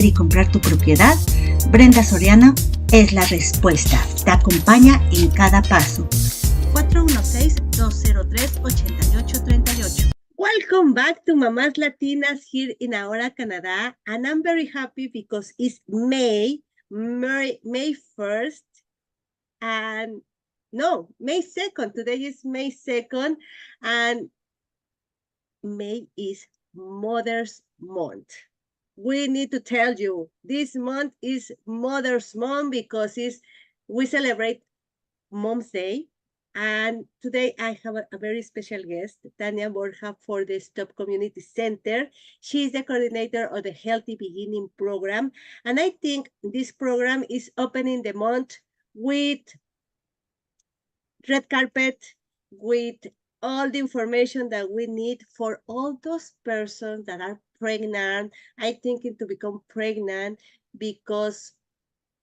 y comprar tu propiedad, Brenda Soriano es la respuesta. Te acompaña en cada paso. 416-203-8838. Welcome back to Mamás Latinas here in Ahora, Canada. And I'm very happy because it's May 1st. And no, May 2nd. Today is May 2nd. And May is Mother's Month. We need to tell you, this month is Mother's Month because we celebrate Mom's Day. And today I have a very special guest, Tania Borja, for the Stop Community Center. She is the coordinator of the Healthy Beginning program. And I think this program is opening the month with red carpet, with all the information that we need for all those persons that are pregnant, I thinking to become pregnant, because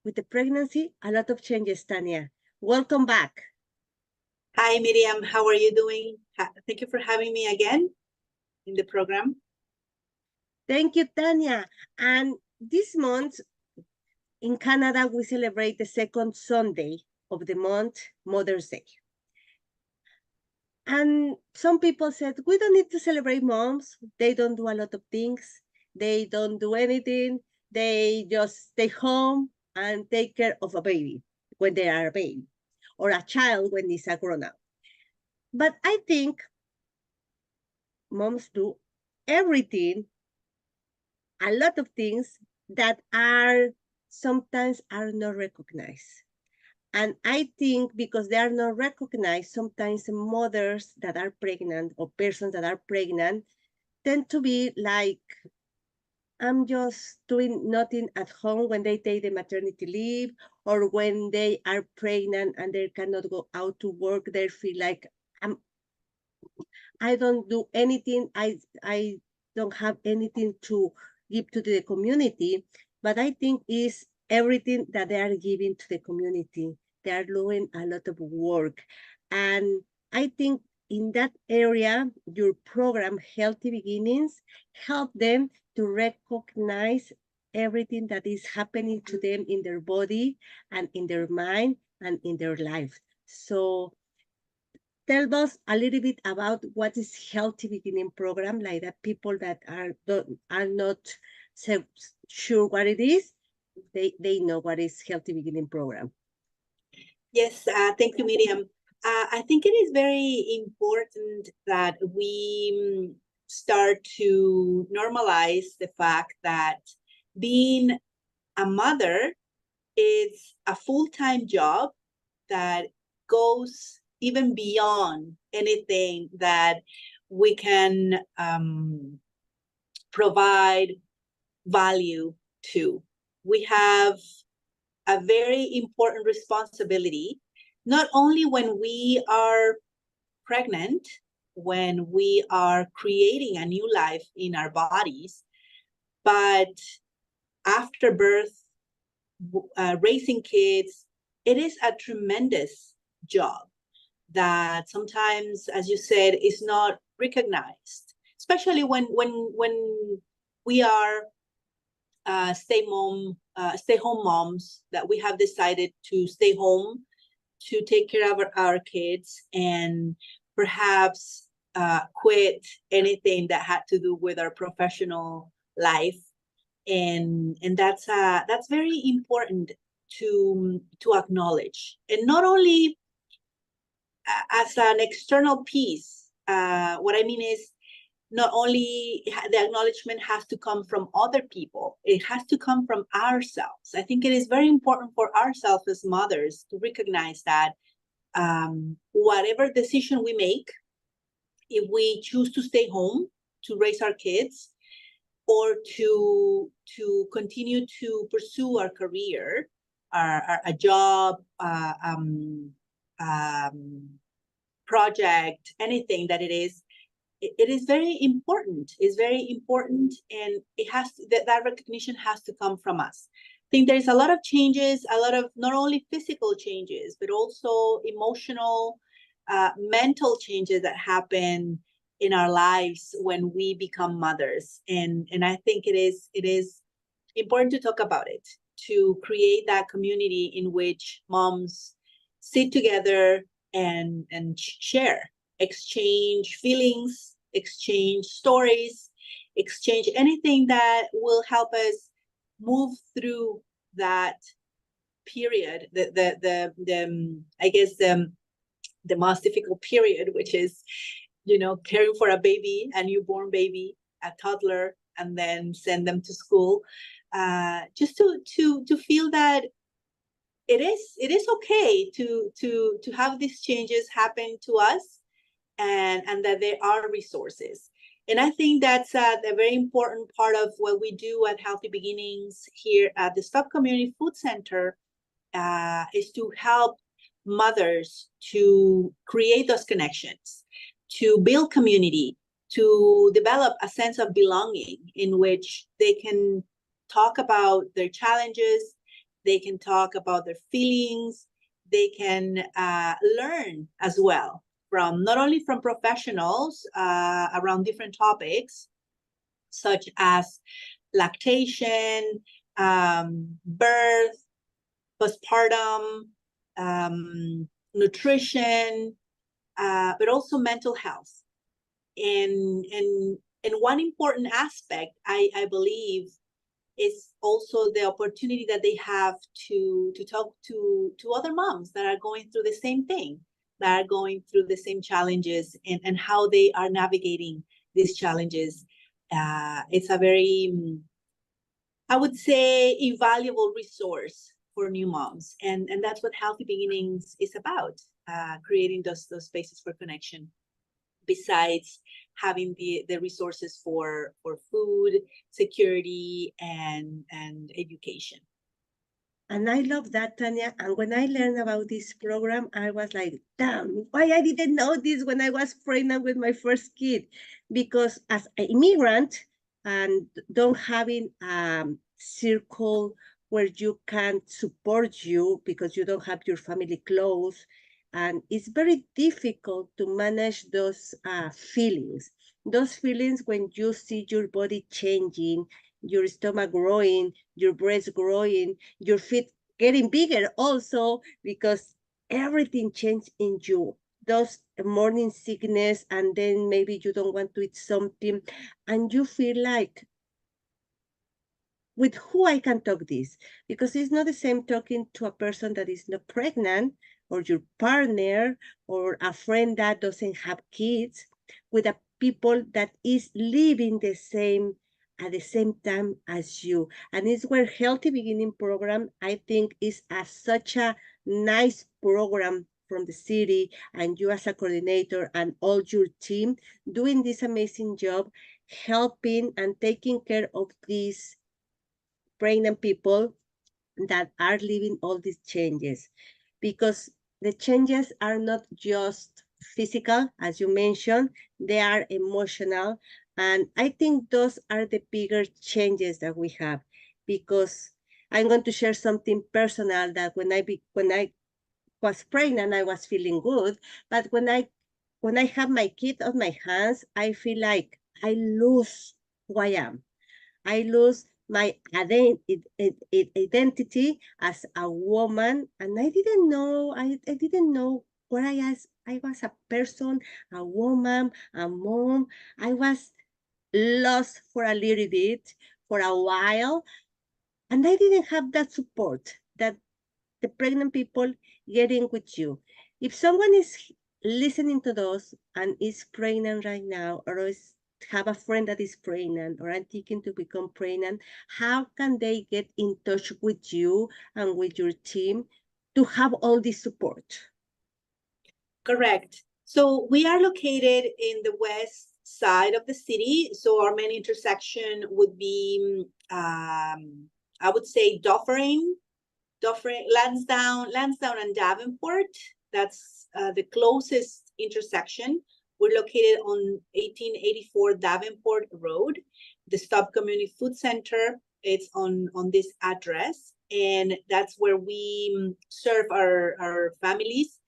with the pregnancy, a lot of changes, Tania. Welcome back. Hi, Miriam. How are you doing? Thank you for having me again in the program. Thank you, Tania. And this month in Canada, we celebrate the second Sunday of the month, Mother's Day. And some people said, we don't need to celebrate moms. They don't do a lot of things. They don't do anything. They just stay home and take care of a baby when they are a baby, or a child when it's a grown-up. But I think moms do everything, a lot of things that are sometimes are not recognized. And I think because they are not recognized, sometimes mothers that are pregnant or persons that are pregnant tend to be like, I'm just doing nothing at home when they take the maternity leave, or when they are pregnant and they cannot go out to work, they feel like, I don't do anything. I don't have anything to give to the community. But I think is everything that they are giving to the community. They are doing a lot of work. And I think in that area, your program, Healthy Beginnings, help them to recognize everything that is happening to them in their body and in their mind and in their life. So tell us a little bit about what is Healthy Beginning program, like that people that are not so sure what it is, they know what is Healthy Beginning program. Yes, thank you, Miriam. I think it is very important that we start to normalize the fact that being a mother is a full-time job that goes even beyond anything that we can provide value to. We have a very important responsibility, not only when we are pregnant, when we are creating a new life in our bodies, but after birth, raising kids, it is a tremendous job that sometimes, as you said, is not recognized, especially when we are stay-home moms, that we have decided to stay home to take care of our kids and perhaps quit anything that had to do with our professional life, and that's very important to acknowledge, and not only as an external piece. What I mean is, not only the acknowledgement has to come from other people, it has to come from ourselves. I think it is very important for ourselves as mothers to recognize that whatever decision we make, if we choose to stay home to raise our kids, or to continue to pursue our career, a job, project, anything that it is very important. It's very important, and it has to, that recognition has to come from us. I think there's a lot of changes, a lot of not only physical changes, but also emotional, mental changes that happen in our lives when we become mothers. And I think it is important to talk about it, to create that community in which moms sit together and share, exchange feelings, exchange stories, exchange anything that will help us move through that period, I guess the most difficult period, which is, you know, caring for a baby, a newborn baby, a toddler, and then send them to school. Just to feel that it is okay to have these changes happen to us, and that there are resources. And I think that's a very important part of what we do at Healthy Beginnings here at the Stop Community Food Center, is to help mothers to create those connections, to build community, to develop a sense of belonging in which they can talk about their challenges, they can talk about their feelings, they can learn as well from not only from professionals around different topics, such as lactation, birth, postpartum, nutrition, but also mental health. And one important aspect, I believe, is also the opportunity that they have to talk to other moms that are going through the same thing, that are going through the same challenges, and how they are navigating these challenges. It's a very, I would say, invaluable resource for new moms. And that's what Healthy Beginnings is about, creating those spaces for connection, besides having the resources for food security and education. And I love that, Tania. And when I learned about this program, I was like, damn, why I didn't know this when I was pregnant with my first kid? Because as an immigrant and don't having a circle where you can support you because you don't have your family close, and it's very difficult to manage those feelings. Those feelings when you see your body changing, your stomach growing, your breast growing, your feet getting bigger also, because everything changed in you. Those morning sickness, and then maybe you don't want to eat something, and you feel like, with who I can talk this? Because it's not the same talking to a person that is not pregnant, or your partner, or a friend that doesn't have kids, with a people that is living the same at the same time as you. And it's where Healthy Beginning program, I think, is such a nice program from the city, and you as a coordinator and all your team doing this amazing job, helping and taking care of these pregnant people that are living all these changes. Because the changes are not just physical, as you mentioned, they are emotional. And I think those are the bigger changes that we have. Because I'm going to share something personal, that when I was pregnant, I was feeling good. But when I have my kid on my hands, I feel like I lose who I am. I lose my identity as a woman, and I didn't know. I didn't know where I was a person, a woman, a mom. I was lost for a little bit, for a while, and I didn't have that support that the pregnant people getting with you. If someone is listening to those and is pregnant right now, or is have a friend that is pregnant, or I'm thinking to become pregnant, how can they get in touch with you and with your team to have all this support? Correct. So we are located in the west side of the city. So our main intersection would be, I would say, Dufferin, Lansdowne and Davenport. That's the closest intersection. We're located on 1884 Davenport Road. The Stop Community Food Center, it's on this address, and that's where we serve our families.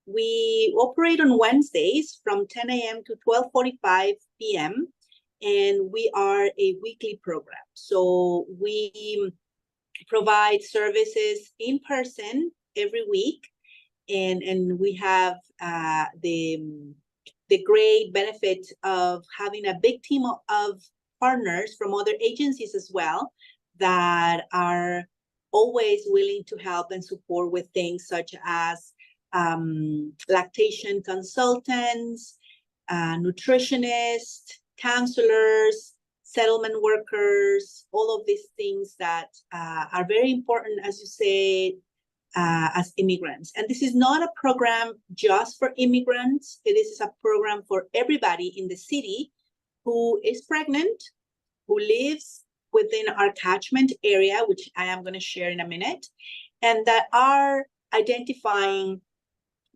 We operate on Wednesdays from 10 a.m. to 12:45 p.m. and we are a weekly program. So we provide services in person every week, and we have the great benefit of having a big team of partners from other agencies as well that are always willing to help and support with things such as lactation consultants, nutritionists, counselors, settlement workers, all of these things that are very important, as you say, as immigrants. And this is not a program just for immigrants. This is a program for everybody in the city who is pregnant, who lives within our catchment area, which I am going to share in a minute, and that are identifying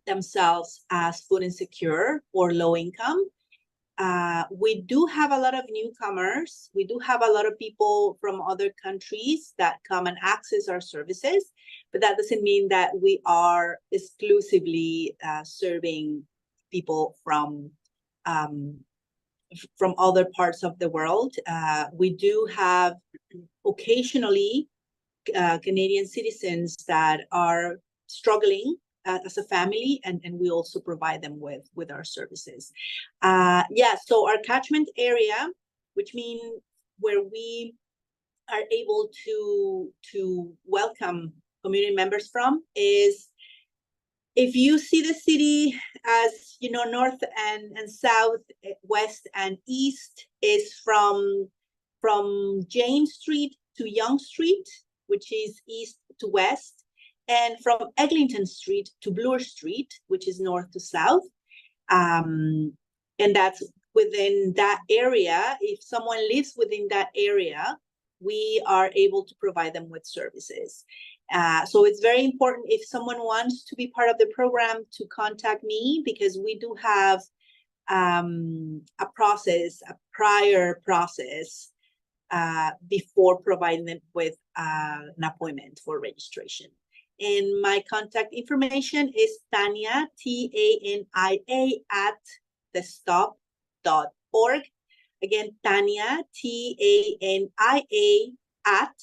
themselves as food insecure or low income. We do have a lot of newcomers. We do have a lot of people from other countries that come and access our services, but that doesn't mean that we are exclusively serving people from other parts of the world. We do have occasionally Canadian citizens that are struggling as a family, and we also provide them with our services. So our catchment area, which means where we are able to welcome community members from, is if you see the city as, you know, north and south, west and east, is from James Street to Yonge Street, which is east to west, and from Eglinton Street to Bloor Street, which is north to south. And that's within that area. If someone lives within that area, we are able to provide them with services. So it's very important, if someone wants to be part of the program, to contact me, because we do have a prior process before providing them with an appointment for registration. And my contact information is Tania, Tania, at thestop.org. Again, Tania, Tania, at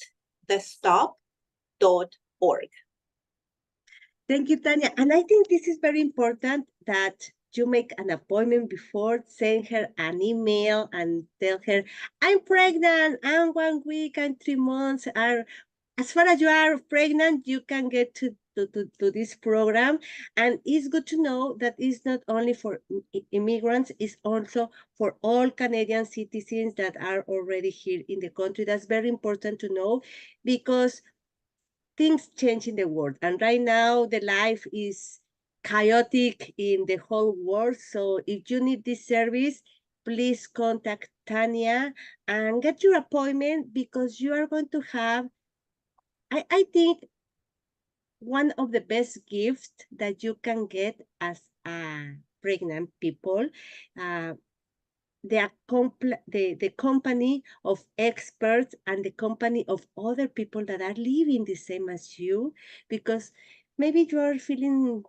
thestop.org. Thank you, Tania. And I think this is very important that you make an appointment before, send her an email and tell her, I'm pregnant, I'm 1 week and 3 months. As far as you are pregnant, you can get to this program. And it's good to know that it's not only for immigrants, it's also for all Canadian citizens that are already here in the country. That's very important to know, because things change in the world. And right now, the life is chaotic in the whole world. So if you need this service, please contact Tania and get your appointment, because you are going to have, I think, one of the best gifts that you can get as a pregnant people. The company of experts and the company of other people that are living the same as you, because maybe you are feeling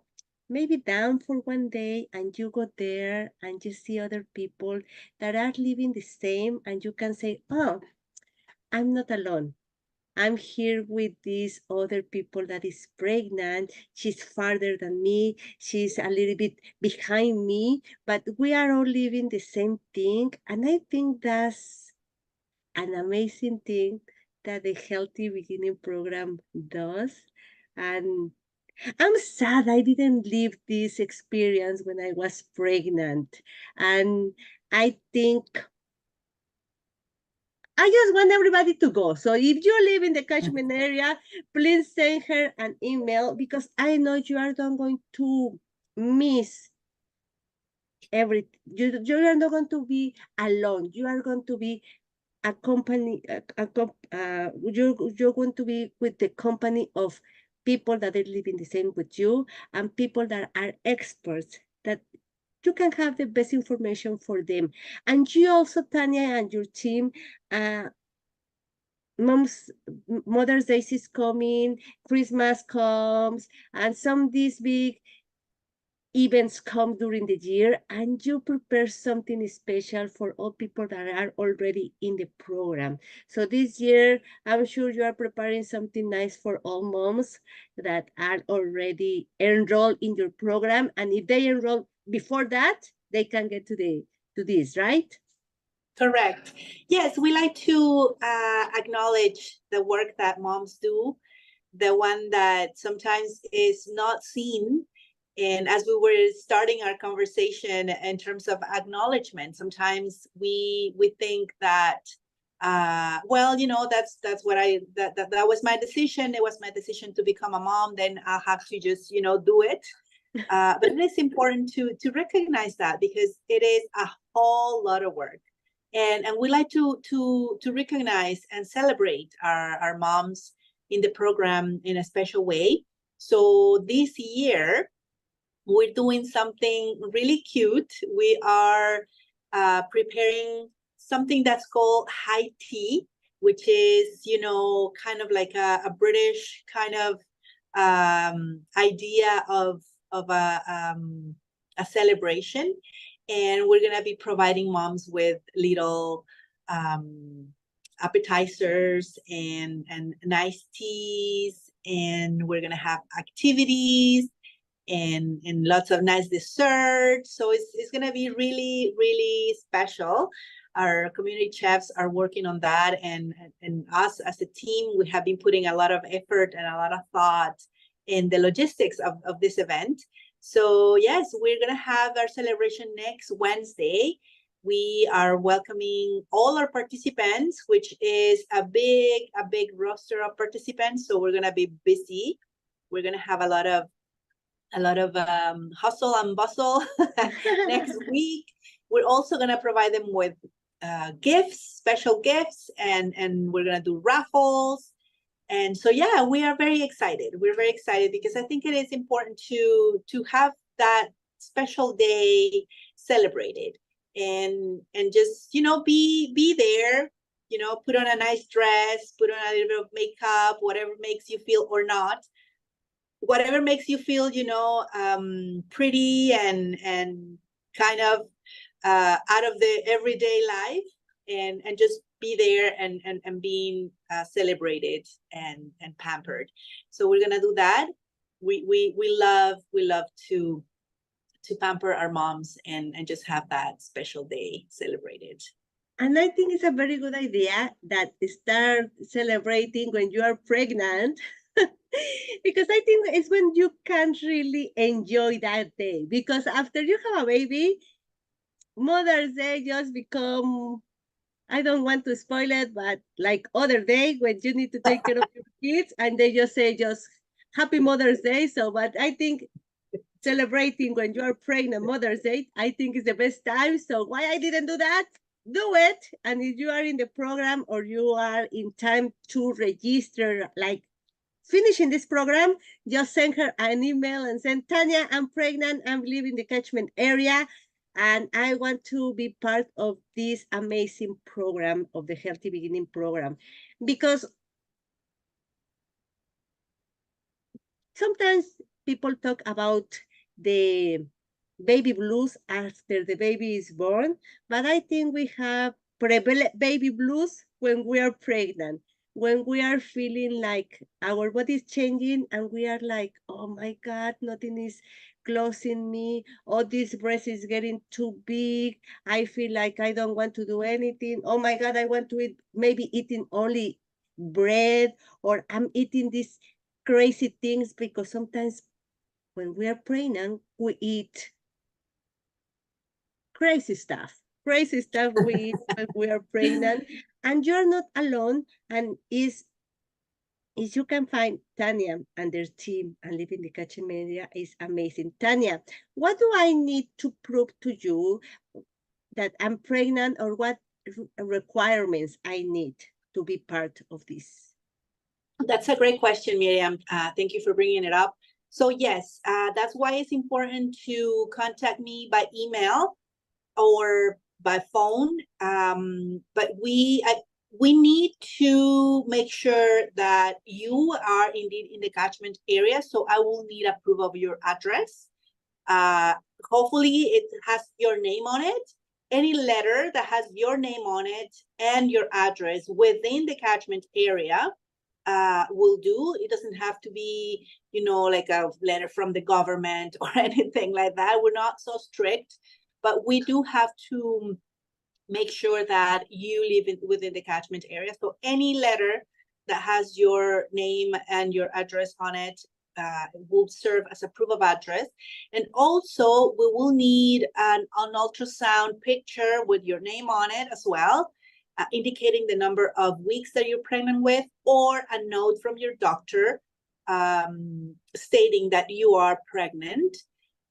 maybe down for one day, and you go there and you see other people that are living the same, and you can say, oh, I'm not alone. I'm here with these other people that is pregnant. She's farther than me. She's a little bit behind me, but we are all living the same thing. And I think that's an amazing thing that the Healthy Beginning program does. And I'm sad I didn't live this experience when I was pregnant. And I think I just want everybody to go. So if you live in the catchment area, please send her an email, because I know you are not going to miss everything. You are not going to be alone. You are going to be you're going to be with the company of people that are living the same with you, and people that are experts, that you can have the best information for them. And you also, Tania, and your team, Mother's Day is coming, Christmas comes, and some this big events come during the year, and you prepare something special for all people that are already in the program. So this year, I'm sure you are preparing something nice for all moms that are already enrolled in your program. And if they enroll before that, they can get to this, right? Correct. Yes, we like to acknowledge the work that moms do, the one that sometimes is not seen. And as we were starting our conversation in terms of acknowledgement, sometimes we think that well, you know, that's what that was my decision. It was my decision to become a mom. Then I'll have to just, you know, do it. But it is important to recognize that, because it is a whole lot of work. And we like to recognize and celebrate our moms in the program in a special way. So this year, we're doing something really cute. We are preparing something that's called high tea, which is, you know, kind of like a British kind of idea of a celebration. And we're going to be providing moms with little appetizers and nice teas, and we're going to have activities and lots of nice desserts. So it's going to be really, really special. Our community chefs are working on that, and us as a team, we have been putting a lot of effort and a lot of thought in the logistics of this event. So yes, we're going to have our celebration next Wednesday. We are welcoming all our participants, which is a big roster of participants. So we're going to be busy. We're going to have a lot of hustle and bustle next week. We're also going to provide them with gifts, special gifts, and we're going to do raffles. And so, yeah, we are very excited. We're very excited because I think it is important to have that special day celebrated, and just, you know, be there, you know, put on a nice dress, put on a little bit of makeup, whatever makes you feel, or not, whatever makes you feel, you know, pretty and kind of out of the everyday life, and just be there and being celebrated and pampered. So we're gonna do that. We love to pamper our moms and just have that special day celebrated. And I think it's a very good idea that start celebrating when you are pregnant, because I think it's when you can really enjoy that day. Because after you have a baby, Mother's Day just become, I don't want to spoil it, but like other day when you need to take care of your kids, and they just say just Happy Mother's Day. So, but I think celebrating when you are pregnant Mother's Day, I think is the best time. So why I didn't do that? Do it. And if you are in the program or you are in time to register, like finishing this program, just send her an email and send, Tania, I'm pregnant, I'm leaving the catchment area, and I want to be part of this amazing program of the Healthy Beginning program. Because sometimes people talk about the baby blues after the baby is born, but I think we have baby blues when we are pregnant, when we are feeling like our body is changing and we are like, oh my God, nothing is closing me. Oh, this breast is getting too big. I feel like I don't want to do anything. Oh my God, I want to eat, maybe eating only bread, or I'm eating these crazy things, because sometimes when we are pregnant, we eat crazy stuff. Crazy stuff we eat when we are pregnant, and you're not alone. And is you can find Tania and their team and Live in the Kitchen Media is amazing. Tania, what do I need to prove to you that I'm pregnant, or what requirements I need to be part of this? That's a great question, Miriam. Thank you for bringing it up. So yes, that's why it's important to contact me by email or by phone. But we need to make sure that you are indeed in the catchment area. So I will need a proof of your address. Hopefully it has your name on it. Any letter that has your name on it and your address within the catchment area will do. It doesn't have to be, like a letter from the government or anything like that. We're not so strict, but we do have to make sure that you live within the catchment area. So any letter that has your name and your address on it will serve as a proof of address. And also we will need an ultrasound picture with your name on it as well, indicating the number of weeks that you're pregnant with, or a note from your doctor stating that you are pregnant.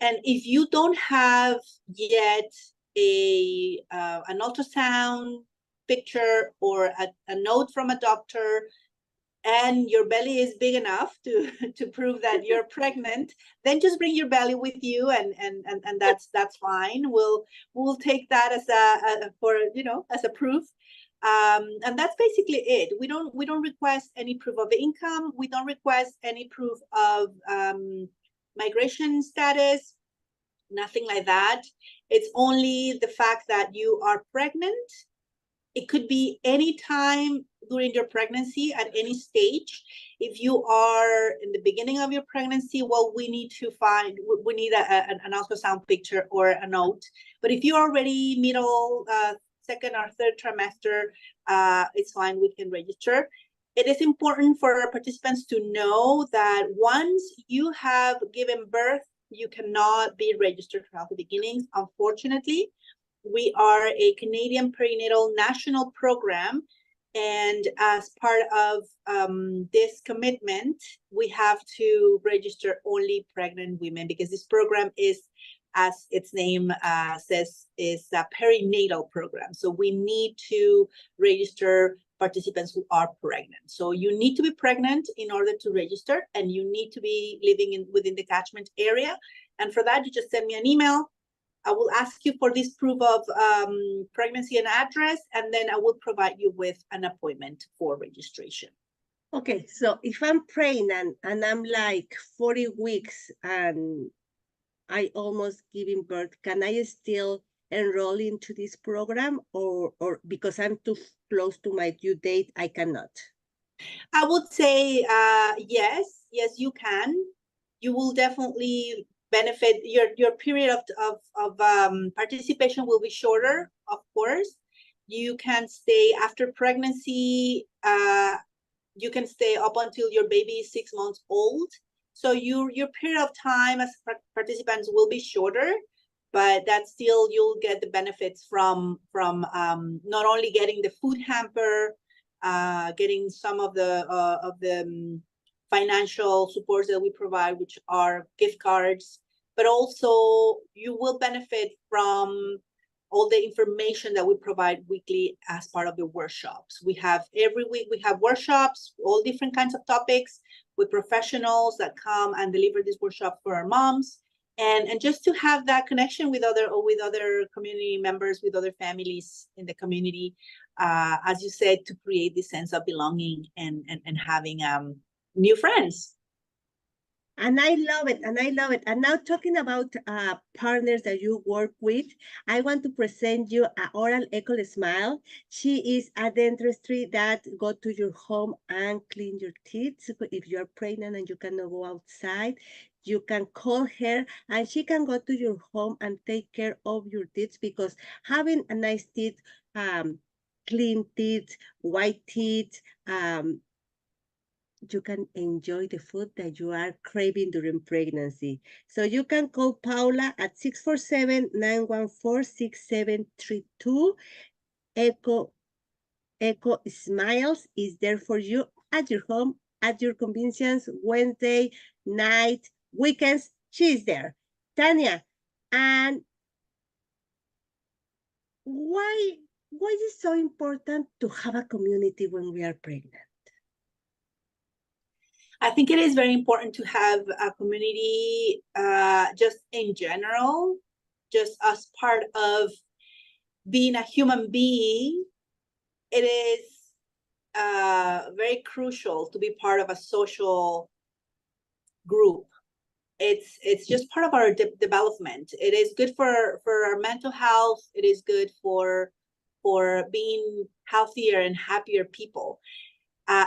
And if you don't have yet an ultrasound picture or a note from a doctor, and your belly is big enough to prove that you're pregnant, then just bring your belly with you, and that's fine. We'll take that as as a proof. And that's basically it. We don't request any proof of income. We don't request any proof of migration status, nothing like that. It's only the fact that you are pregnant. It could be any time during your pregnancy, at any stage. If you are in the beginning of your pregnancy, well, we need an ultrasound picture or a note. But if you're already middle, second or third trimester, it's fine, we can register. It is important for our participants to know that once you have given birth, you cannot be registered throughout the beginnings, unfortunately. We are a Canadian perinatal national program, and as part of this commitment, we have to register only pregnant women, because this program is, as its name says, is a perinatal program. So we need to register participants who are pregnant. So you need to be pregnant in order to register, and you need to be living within the catchment area. And for that, you just send me an email. I will ask you for this proof of pregnancy and address, and then I will provide you with an appointment for registration. Okay, so if I'm pregnant and I'm like 40 weeks and I almost giving birth, can I still enroll into this program, or because I'm too close to my due date, I cannot? I would say yes, you can. You will definitely benefit. Your period of participation will be shorter, of course. You can stay after pregnancy. You can stay up until your baby is 6 months old. So your period of time as participants will be shorter, but that still you'll get the benefits from not only getting the food hamper, getting some of the financial supports that we provide, which are gift cards, but also you will benefit from all the information that we provide weekly as part of the workshops. Every week we have workshops, all different kinds of topics, with professionals that come and deliver this workshop for our moms. And just to have that connection with other community members, with other families in the community, as you said, to create this sense of belonging and having new friends. And I love it, and I love it. And now, talking about partners that you work with, I want to present you Oral Echo Smile. She is a dentistry that go to your home and clean your teeth. So if you're pregnant and you cannot go outside, you can call her and she can go to your home and take care of your teeth, because having a nice teeth, clean teeth, white teeth, you can enjoy the food that you are craving during pregnancy. So you can call Paula at 647-914-6732. Echo Smiles is there for you at your home, at your convenience, Wednesday night, weekends. She's there. Tania, and why is it so important to have a community when we are pregnant? I think it is very important to have a community, just in general, just as part of being a human being. It is very crucial to be part of a social group. it's just part of our development. It is good for our mental health. It is good for being healthier and happier people.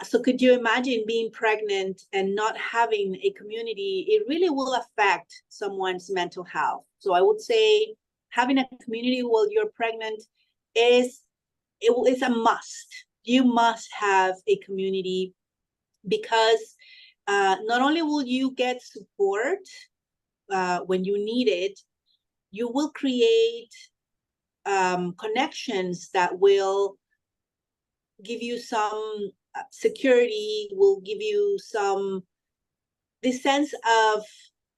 So could you imagine being pregnant and not having a community? It really will affect someone's mental health. So I would say having a community while you're pregnant is a must. You must have a community, because not only will you get support when you need it, you will create connections that will give you some security, will give you the sense of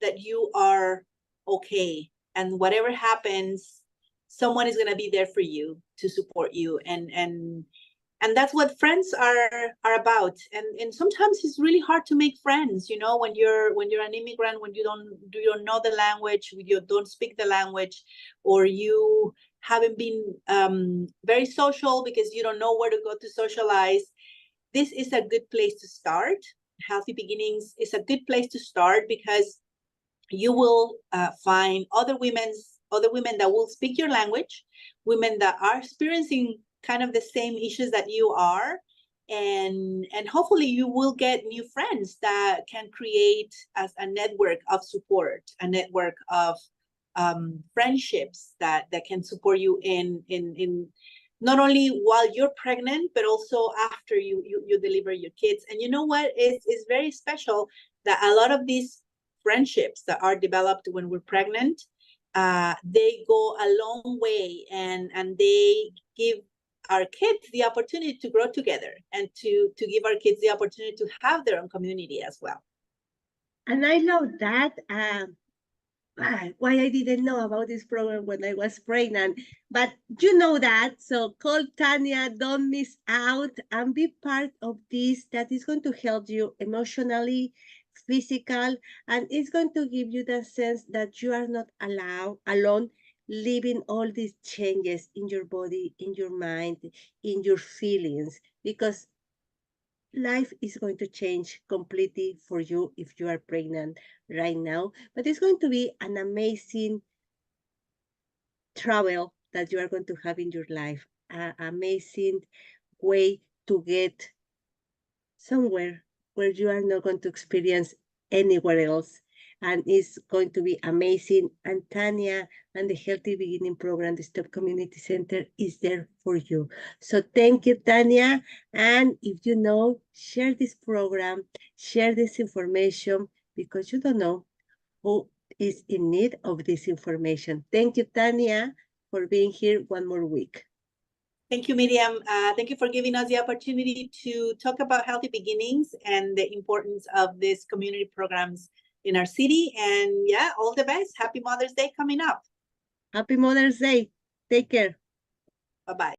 that you are okay, and whatever happens, someone is going to be there for you to support you, and that's what friends are about. And sometimes it's really hard to make friends, you know, when you're an immigrant, when you don't know the language, when you don't speak the language, or you haven't been very social because you don't know where to go to socialize. This is a good place to start. Healthy Beginnings is a good place to start, because you will find other women that will speak your language, women that are experiencing kind of the same issues that you are, and hopefully you will get new friends that can create as a network of support, a network of friendships that can support you in not only while you're pregnant, but also after you deliver your kids. And you know what is very special, that a lot of these friendships that are developed when we're pregnant, they go a long way, and they give our kids the opportunity to grow together, and to give our kids the opportunity to have their own community as well. And I love that. Why I didn't know about this program when I was pregnant, but you know that. So call Tania, don't miss out, and be part of this that is going to help you emotionally, physical, and it's going to give you the sense that you are not alone, living all these changes in your body, in your mind, in your feelings, because life is going to change completely for you if you are pregnant right now, but it's going to be an amazing travel that you are going to have in your life, an amazing way to get somewhere where you are not going to experience anywhere else. And it's going to be amazing. And Tania and the Healthy Beginning Program, the Stop Community Center, is there for you. So thank you, Tania. And if you know, share this program, share this information, because you don't know who is in need of this information. Thank you, Tania, for being here one more week. Thank you, Miriam. Thank you for giving us the opportunity to talk about Healthy Beginnings and the importance of these community programs in our city. And yeah, all the best. Happy Mother's Day coming up. Happy Mother's Day. Take care. Bye-bye.